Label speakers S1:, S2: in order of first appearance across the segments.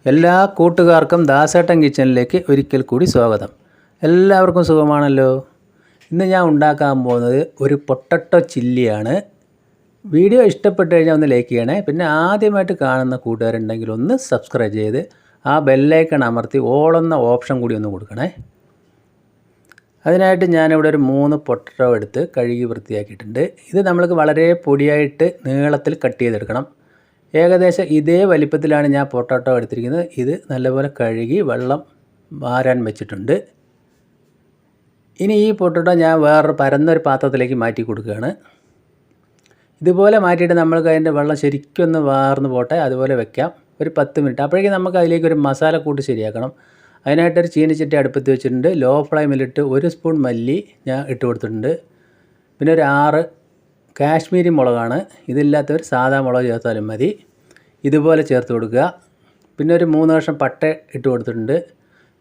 S1: എല്ലാ കൂട്ടുകാർക്കും ദാസേട്ടൻ കിച്ചണിലേക്ക് ഒരിക്കൽ കൂടി സ്വാഗതം. എല്ലാവർക്കും സുഖമാണല്ലോ. ഇന്ന് ഞാൻ ഉണ്ടാക്കാൻ പോകുന്നത് ഒരു പൊട്ടറ്റോ ചില്ലിയാണ്. വീഡിയോ ഇഷ്ടപ്പെട്ട് കഴിഞ്ഞാൽ ഒന്ന് ലൈക്ക് ചെയ്യണേ. പിന്നെ ആദ്യമായിട്ട് കാണുന്ന കൂട്ടുകാരുണ്ടെങ്കിൽ ഒന്ന് സബ്സ്ക്രൈബ് ചെയ്ത് ആ ബെല്ലൈക്കൺ അമർത്തി ഓൾ എന്ന ഓപ്ഷൻ കൂടി ഒന്ന് കൊടുക്കണേ. അതിനായിട്ട് ഞാനിവിടെ ഒരു 3 പൊട്ടറ്റോ എടുത്ത് കഴുകി വൃത്തിയാക്കിയിട്ടുണ്ട്. ഇത് നമ്മൾക്ക് വളരെ പൊടിയായിട്ട് നീളത്തിൽ കട്ട് ചെയ്തെടുക്കണം. ഏകദേശം ഇതേ വലിപ്പത്തിലാണ് ഞാൻ പൊട്ടറ്റോ എടുത്തിരിക്കുന്നത്. ഇത് നല്ലപോലെ കഴുകി വെള്ളം വാരാൻ വെച്ചിട്ടുണ്ട്. ഇനി ഈ പൊട്ടറ്റോ ഞാൻ വേറൊരു പരന്നൊരു പാത്രത്തിലേക്ക് മാറ്റി കൊടുക്കുകയാണ്. ഇതുപോലെ മാറ്റിയിട്ട് നമ്മൾക്ക് അതിൻ്റെ വെള്ളം ശരിക്കൊന്ന് വാർന്ന് പോട്ടെ, അതുപോലെ വെക്കാം ഒരു 10 മിനിറ്റ്. അപ്പോഴേക്കും നമുക്ക് അതിലേക്ക് ഒരു മസാലക്കൂട്ട് ശരിയാക്കണം. അതിനായിട്ടൊരു ചീനിച്ചട്ടി അടുപ്പത്ത് വെച്ചിട്ടുണ്ട്. ലോ ഫ്ലെയിമിലിട്ട് 1 സ്പൂൺ മല്ലി ഞാൻ ഇട്ട് കൊടുത്തിട്ടുണ്ട്. പിന്നെ ഒരു 6 കാശ്മീരി മുളകാണ്. ഇതില്ലാത്തവർ സാധാ മുളക് ചേർത്താലും മതി. ഇതുപോലെ ചേർത്ത് കൊടുക്കുക. പിന്നെ ഒരു 3 കഷ്ണം പട്ട ഇട്ട് കൊടുത്തിട്ടുണ്ട്.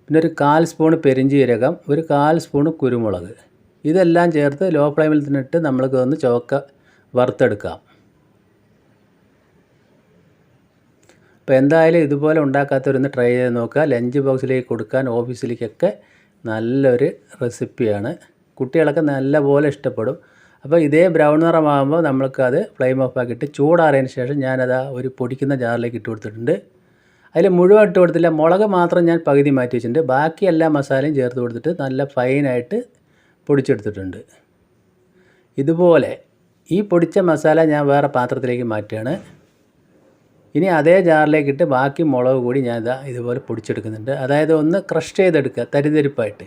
S1: പിന്നെ ഒരു 1/4 സ്പൂൺ പെരിഞ്ചീരകം, ഒരു 1/4 സ്പൂൺ കുരുമുളക്. ഇതെല്ലാം ചേർത്ത് ലോ ഫ്ലെയിമിൽ തന്നെ ഇട്ട് നമ്മൾക്ക് ഒന്ന് ചുവക്ക വറുത്തെടുക്കാം. അപ്പോൾ എന്തായാലും ഇതുപോലെ ഉണ്ടാക്കാത്തവരൊന്ന് ട്രൈ ചെയ്ത് നോക്കുക. ലഞ്ച് ബോക്സിലേക്ക് കൊടുക്കാൻ, ഓഫീസിലേക്കൊക്കെ നല്ലൊരു റെസിപ്പിയാണ്. കുട്ടികളൊക്കെ നല്ലപോലെ ഇഷ്ടപ്പെടും. അപ്പോൾ ഇതേ ബ്രൗൺ നിറമാകുമ്പോൾ നമ്മൾക്കത് ഫ്ലെയിം ഓഫ് ആക്കിയിട്ട് ചൂടാറിയതിന് ശേഷം ഞാനത് ഒരു പൊടിക്കുന്ന ജാറിലേക്ക് ഇട്ട് കൊടുത്തിട്ടുണ്ട്. അതിൽ മുഴുവൻ ഇട്ട് കൊടുത്തില്ല, മുളക് മാത്രം ഞാൻ പകുതി മാറ്റി വെച്ചിട്ടുണ്ട്. ബാക്കി എല്ലാ മസാലയും ചേർത്ത് കൊടുത്തിട്ട് നല്ല ഫൈനായിട്ട് പൊടിച്ചെടുത്തിട്ടുണ്ട്. ഇതുപോലെ ഈ പൊടിച്ച മസാല ഞാൻ വേറെ പാത്രത്തിലേക്ക് മാറ്റുകയാണ്. ഇനി അതേ ജാറിലേക്കിട്ട് ബാക്കി മുളക് കൂടി ഞാൻ ഇതുപോലെ പൊടിച്ചെടുക്കുന്നുണ്ട്. അതായത് ഒന്ന് ക്രഷ് ചെയ്തെടുക്കുക തരിതരിപ്പായിട്ട്.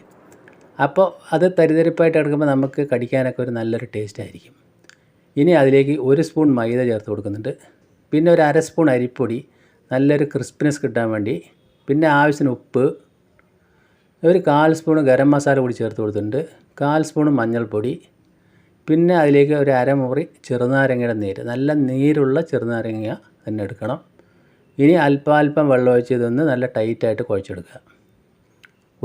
S1: അപ്പോൾ അത് തരിതരിപ്പായിട്ട് എടുക്കുമ്പോൾ നമുക്ക് കടിക്കാനൊക്കെ ഒരു നല്ലൊരു ടേസ്റ്റ് ആയിരിക്കും. ഇനി അതിലേക്ക് 1 സ്പൂൺ മൈദ ചേർത്ത് കൊടുക്കുന്നുണ്ട്. പിന്നെ ഒരു 1/2 സ്പൂൺ അരിപ്പൊടി, നല്ലൊരു ക്രിസ്പിനെസ് കിട്ടാൻ വേണ്ടി. പിന്നെ ആവശ്യത്തിന് ഉപ്പ്, ഒരു 1/4 സ്പൂൺ ഗരം മസാല കൂടി ചേർത്ത് കൊടുത്തിട്ടുണ്ട്. 1/4 സ്പൂൺ മഞ്ഞൾപ്പൊടി. പിന്നെ അതിലേക്ക് ഒരു അരമുറി ചെറുനാരങ്ങയുടെ നീര്, നല്ല നീരുള്ള ചെറുനാരങ്ങ തന്നെ എടുക്കണം. ഇനി അല്പം വെള്ളം ഒഴിച്ച് ഇതൊന്ന് നല്ല ടൈറ്റായിട്ട് കുഴച്ചെടുക്കുക.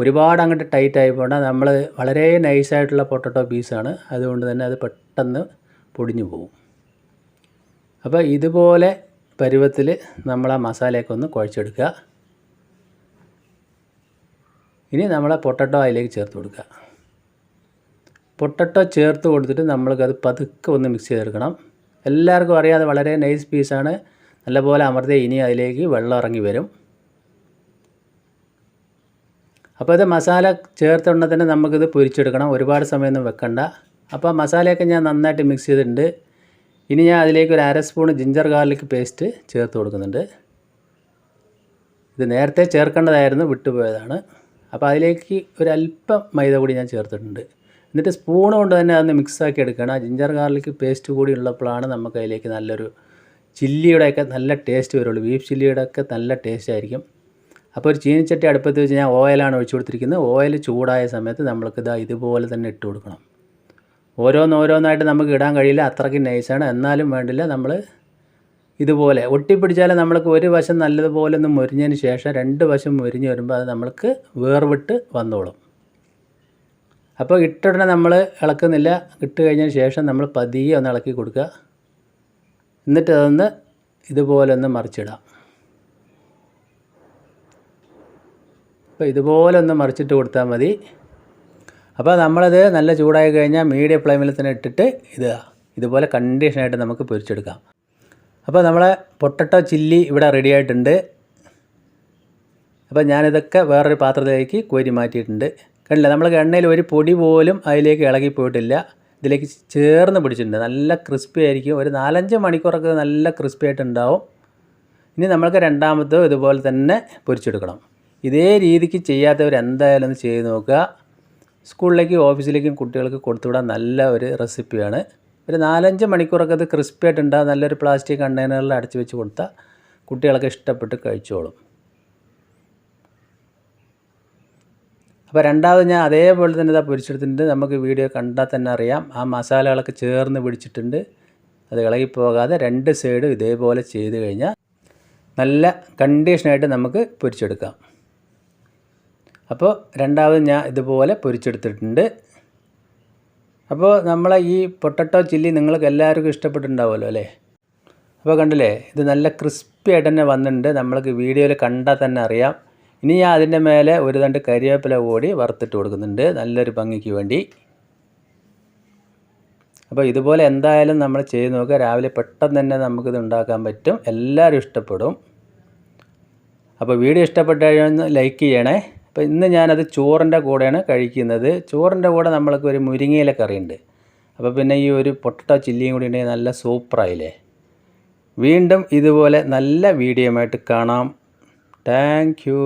S1: ഒരുപാട് അങ്ങോട്ട് ടൈറ്റായി പോകണ്ട. നമ്മൾ വളരെ നൈസായിട്ടുള്ള പൊട്ടറ്റോ പീസാണ്, അതുകൊണ്ട് തന്നെ അത് പെട്ടെന്ന് പൊടിഞ്ഞു പോകും. അപ്പോൾ ഇതുപോലെ പരുവത്തിൽ നമ്മൾ ആ മസാലയൊക്കെ ഒന്ന് കുഴച്ചെടുക്കുക. ഇനി നമ്മൾ പൊട്ടറ്റോ അതിലേക്ക് ചേർത്ത് കൊടുക്കുക. പൊട്ടറ്റോ ചേർത്ത് കൊടുത്തിട്ട് നമ്മൾക്കത് പതുക്കെ ഒന്ന് മിക്സ് ചെയ്തെടുക്കണം. എല്ലാവർക്കും അറിയാതെ വളരെ നൈസ് പീസാണ്. നല്ലപോലെ അമർത്തി ഇനി അതിലേക്ക് വെള്ളം ഇറങ്ങി വരും. അപ്പോൾ ഇത് മസാല ചേർത്തുകൊണ്ട് തന്നെ നമുക്കിത് പൊരിച്ചെടുക്കണം. ഒരുപാട് സമയമൊന്നും വെക്കണ്ട. അപ്പോൾ മസാലയൊക്കെ ഞാൻ നന്നായിട്ട് മിക്സ് ചെയ്തിട്ടുണ്ട്. ഇനി ഞാൻ അതിലേക്ക് ഒരു 1/2 സ്പൂൺ ജിഞ്ചർ ഗാർലിക് പേസ്റ്റ് ചേർത്ത് കൊടുക്കുന്നുണ്ട്. ഇത് നേരത്തെ ചേർക്കേണ്ടതായിരുന്നു, വിട്ടുപോയതാണ്. അപ്പോൾ അതിലേക്ക് ഒരല്പം മൈദ കൂടി ഞാൻ ചേർത്തിട്ടുണ്ട്. എന്നിട്ട് സ്പൂൺ കൊണ്ട് തന്നെ അതൊന്ന് മിക്സാക്കി എടുക്കണം. ആ ജിഞ്ചർ ഗാർലിക് പേസ്റ്റ് കൂടി ഉള്ളപ്പോഴാണ് നമുക്ക് അതിലേക്ക് നല്ലൊരു ചില്ലിയുടെയൊക്കെ നല്ല ടേസ്റ്റ് വരുള്ളൂ. ബീഫ് ചില്ലിയുടെയൊക്കെ നല്ല ടേസ്റ്റ് ആയിരിക്കും. അപ്പോൾ ഒരു ചീനിച്ചട്ടി അടുപ്പത്ത് വെച്ച് ഞാൻ ഓയിലാണ് ഒഴിച്ചു കൊടുത്തിരിക്കുന്നത്. ഓയിൽ ചൂടായ സമയത്ത് നമ്മൾക്കിത് ഇതുപോലെ തന്നെ ഇട്ട് കൊടുക്കണം. ഓരോന്നായിട്ട് നമുക്ക് ഇടാൻ കഴിയില്ല, അത്രയ്ക്ക് നൈസാണ്. എന്നാലും വേണ്ടില്ല, നമ്മൾ ഇതുപോലെ ഒട്ടിപ്പിടിച്ചാൽ നമ്മൾക്ക് ഒരു വശം നല്ലതുപോലെ ഒന്ന് മൊരിഞ്ഞതിന് ശേഷം 2 വശം മൊരിഞ്ഞ് വരുമ്പോൾ അത് നമ്മൾക്ക് വേർവിട്ട് വന്നോളും. അപ്പോൾ ഇട്ടുടനെ നമ്മൾ ഇളക്കുന്നില്ല. ഇട്ട് കഴിഞ്ഞതിന് ശേഷം നമ്മൾ പതിയെ ഒന്ന് ഇളക്കി കൊടുക്കുക. എന്നിട്ട് അതൊന്ന് ഇതുപോലെ ഒന്ന് മറിച്ചിടാം. അപ്പോൾ ഇതുപോലെ ഒന്ന് മറിച്ചിട്ട് കൊടുത്താൽ മതി. അപ്പോൾ നമ്മളത് നല്ല ചൂടായി കഴിഞ്ഞാൽ മീഡിയം ഫ്ലെയിമിൽ തന്നെ ഇട്ടിട്ട് ഇതുപോലെ കണ്ടീഷനായിട്ട് നമുക്ക് പൊരിച്ചെടുക്കാം. അപ്പോൾ നമ്മളെ പൊട്ടറ്റോ ചില്ലി ഇവിടെ റെഡി ആയിട്ടുണ്ട്. അപ്പോൾ ഞാനിതൊക്കെ വേറൊരു പാത്രത്തിലേക്ക് കോരി മാറ്റിയിട്ടുണ്ട്. കണ്ടില്ല, നമ്മൾക്ക് എണ്ണയിൽ ഒരു പൊടി പോലും അതിലേക്ക് ഇളകി പോയിട്ടില്ല. ഇതിലേക്ക് ചേർന്ന് പിടിച്ചിട്ടുണ്ട്. നല്ല ക്രിസ്പി ആയിരിക്കും. ഒരു 4-5 മണിക്കൂറൊക്കെ നല്ല ക്രിസ്പി ആയിട്ടുണ്ടാവും. ഇനി നമ്മൾക്ക് രണ്ടാമത്തെ ഇതുപോലെ തന്നെ പൊരിച്ചെടുക്കണം. ഇതേ രീതിക്ക് ചെയ്യാത്തവർ എന്തായാലും ഒന്ന് ചെയ്ത് നോക്കുക. സ്കൂളിലേക്കും ഓഫീസിലേക്കും കുട്ടികൾക്ക് കൊടുത്തുവിടാൻ നല്ല ഒരു റെസിപ്പിയാണ്. ഒരു 4-5 മണിക്കൂറൊക്കെ ഇത് ക്രിസ്പി ആയിട്ടുണ്ടാകും. നല്ലൊരു പ്ലാസ്റ്റിക് കണ്ടെയ്നറിൽ അടച്ചു വെച്ച് കൊടുത്താൽ കുട്ടികളൊക്കെ ഇഷ്ടപ്പെട്ട് കഴിച്ചോളും. അപ്പോൾ രണ്ടാമത് ഞാൻ അതേപോലെ തന്നെ ഇതാ പൊരിച്ചെടുത്തിട്ടുണ്ട്. നമുക്ക് വീഡിയോ കണ്ടാൽ തന്നെ അറിയാം, ആ മസാലകളൊക്കെ ചേർന്ന് പിടിച്ചിട്ടുണ്ട്. അത് ഇളകിപ്പോകാതെ 2 സൈഡും ഇതേപോലെ ചെയ്ത് കഴിഞ്ഞാൽ നല്ല കണ്ടീഷനായിട്ട് നമുക്ക് പൊരിച്ചെടുക്കാം. അപ്പോൾ രണ്ടാമത് ഞാൻ ഇതുപോലെ പൊരിച്ചെടുത്തിട്ടുണ്ട്. അപ്പോൾ നമ്മളെ ഈ പൊട്ടറ്റോ ചില്ലി നിങ്ങൾക്ക് എല്ലാവർക്കും ഇഷ്ടപ്പെട്ടിട്ടുണ്ടാവുമല്ലോ അല്ലേ. അപ്പോൾ കണ്ടില്ലേ, ഇത് നല്ല ക്രിസ്പി ആയിട്ട് തന്നെ വന്നിട്ടുണ്ട്. നമ്മൾക്ക് വീഡിയോയിൽ കണ്ടാൽ തന്നെ അറിയാം. ഇനി ഞാൻ അതിൻ്റെ മേലെ ഒരു തണ്ട് കരിവേപ്പില കൂടി വറുത്തിട്ട് കൊടുക്കുന്നുണ്ട്, നല്ലൊരു ഭംഗിക്ക് വേണ്ടി. അപ്പോൾ ഇതുപോലെ എന്തായാലും നമ്മൾ ചെയ്ത് നോക്കുക. രാവിലെ പെട്ടെന്ന് തന്നെ നമുക്കിത് ഉണ്ടാക്കാൻ പറ്റും. എല്ലാവരും ഇഷ്ടപ്പെടും. അപ്പോൾ വീഡിയോ ഇഷ്ടപ്പെട്ട് കഴിഞ്ഞാൽ ലൈക്ക് ചെയ്യണേ. അപ്പോൾ ഇന്ന് ഞാനത് ചോറിൻ്റെ കൂടെയാണ് കഴിക്കുന്നത്. ചോറിൻ്റെ കൂടെ നമ്മൾക്ക് ഒരു മുരിങ്ങയില കറിയുണ്ട്. അപ്പോൾ പിന്നെ ഈ ഒരു പൊട്ടറ്റോ ചില്ലിയും കൂടി ഉണ്ടെങ്കിൽ നല്ല സൂപ്പറായില്ലേ. വീണ്ടും ഇതുപോലെ നല്ല വീഡിയോയുമായിട്ട് കാണാം. Thank you.